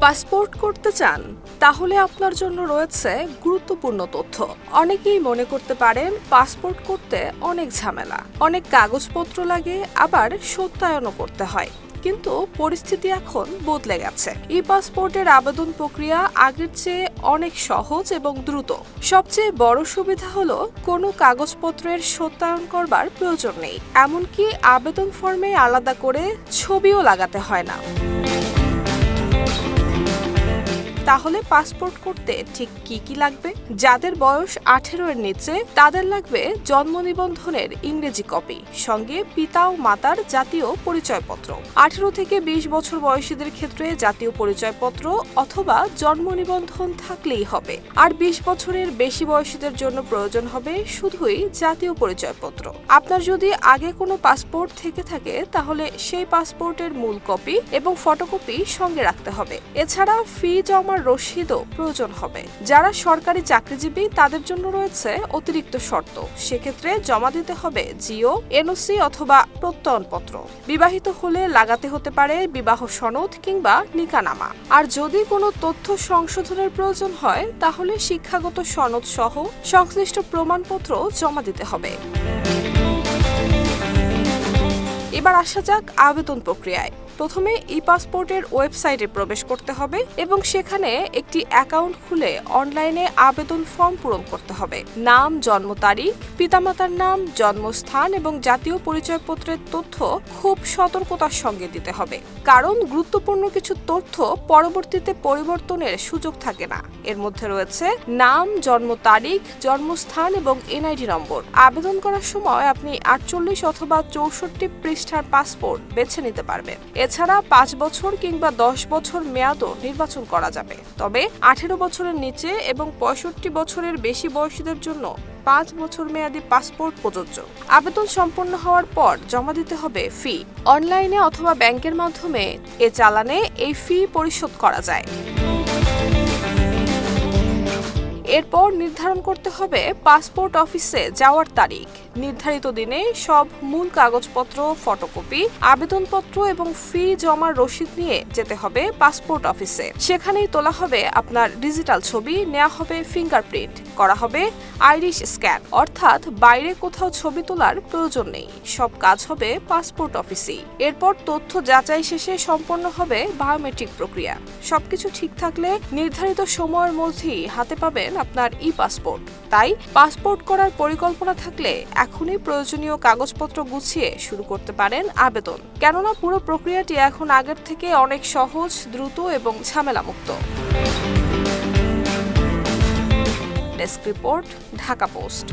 Passport করতে চান? তাহলে আপনার জন্য রয়েছে গুরুত্বপূর্ণ তথ্য। অনেকেই মনে করতে পারেন পাসপোর্ট করতে অনেক ঝামেলা, অনেক কাগজপত্র লাগে, আবার সত্যায়নও করতে হয়। কিন্তু পরিস্থিতি এখন বদলে গেছে। ই পাসপোর্টের আবেদন প্রক্রিয়া আগের চেয়ে অনেক সহজ এবং দ্রুত। সবচেয়ে বড় সুবিধা হলো কোনো কাগজপত্রের সত্যায়ন করবার প্রয়োজন নেই, এমনকি আবেদন ফর্মে আলাদা করে ছবিও লাগাতে হয় না। তাহলে পাসপোর্ট করতে ঠিক কি কি লাগবে? যাদের বয়স 18 এর নিচে তাদের লাগবে জন্ম নিবন্ধনের ইংরেজি কপি, সঙ্গে পিতা ও মাতার জাতীয় পরিচয়পত্র। 18 থেকে 20 বছর বয়সীদের ক্ষেত্রে জাতীয় পরিচয়পত্র অথবা জন্ম নিবন্ধন থাকলেই হবে। আর 20 বছরের বেশি বয়সীদের জন্য প্রয়োজন হবে শুধুই জাতীয় পরিচয়পত্র। আপনার যদি আগে কোনো পাসপোর্ট থেকে থাকে তাহলে সেই পাসপোর্টের মূল কপি এবং ফটোকপি সঙ্গে রাখতে হবে। এছাড়া ফি জমা রসিদও প্রয়োজন হবে। যারা সরকারি চাকরিজীবী তাদের জন্য রয়েছে অতিরিক্ত শর্ত। সেক্ষেত্রে জমা দিতে হবে জিও, এনওসি অথবা প্রত্যয়নপত্র। বিবাহিত হলে লাগাতে হতে পারে বিবাহ সনদ কিংবা নিকানামা। আর যদি কোনো তথ্য সংশোধনের প্রয়োজন হয় তাহলে শিক্ষাগত সনদ সহ সংশ্লিষ্ট প্রমাণপত্র জমা দিতে হবে। এবার আসা যাক আবেদন প্রক্রিয়ায়। প্রথমে ই পাসপোর্টের ওয়েবসাইটে প্রবেশ করতে হবে এবং সেখানে একটি অ্যাকাউন্ট খুলে অনলাইনে আবেদন ফর্ম পূরণ করতে হবে। নাম, জন্ম তারিখ, পিতামাতার নাম, জন্মস্থান এবং জাতীয় পরিচয়পত্রের তথ্য খুব সতর্কতার সঙ্গে দিতে হবে, কারণ গুরুত্বপূর্ণ কিছু তথ্য পরবর্তীতে পরিবর্তনের সুযোগ থাকে না। এর মধ্যে রয়েছে নাম, জন্ম তারিখ, জন্মস্থান এবং এনআইডি নম্বর। আবেদন করার সময় আপনি 48 অথবা 64 পৃষ্ঠার পাসপোর্ট বেছে নিতে পারবেন। এছাড়া 5 বছর কিংবা 10 বছর মেয়াদও নির্বাচন করা যাবে। তবে 18 বছরের নিচে এবং 65 বছরের বেশি বয়সীদের জন্য 5 বছর মেয়াদী পাসপোর্ট প্রযোজ্য। আবেদন সম্পন্ন হওয়ার পর জমা দিতে হবে ফি। অনলাইনে অথবা ব্যাংকের মাধ্যমে এ চালানে এই ফি পরিশোধ করা যায়। এরপর নির্ধারণ করতে হবে পাসপোর্ট অফিসে যাওয়ার তারিখ। নির্ধারিত দিনে সব মূল কাগজপত্র, ফটোকপি, আবেদনপত্র এবং ফি জমার রসিদ নিয়ে যেতে হবে পাসপোর্ট অফিসে। সেখানেই তোলা হবে আপনার ডিজিটাল ছবি, নেওয়া হবে ফিঙ্গারপ্রিন্ট, করা হবে আইরিশ স্ক্যান, অর্থাৎ বাইরে কোথাও ছবি তোলার প্রয়োজন নেই। সব কাজ হবে পাসপোর্ট অফিসেই। এরপর তথ্য যাচাই শেষে সম্পন্ন হবে বায়োমেট্রিক প্রক্রিয়া। সবকিছু ঠিক থাকলে নির্ধারিত সময়ের মধ্যেই হাতে পাবেন আপনার ই পাসপোর্ট। তাই পাসপোর্ট করার পরিকল্পনা থাকলে এখনই প্রয়োজনীয় কাগজপত্র গুছিয়ে শুরু করতে পারেন আবেদন, কেননা পুরো প্রক্রিয়াটি এখন আগের থেকে অনেক সহজ, দ্রুত এবং ঝামেলামুক্ত। Desk report, Dhaka post.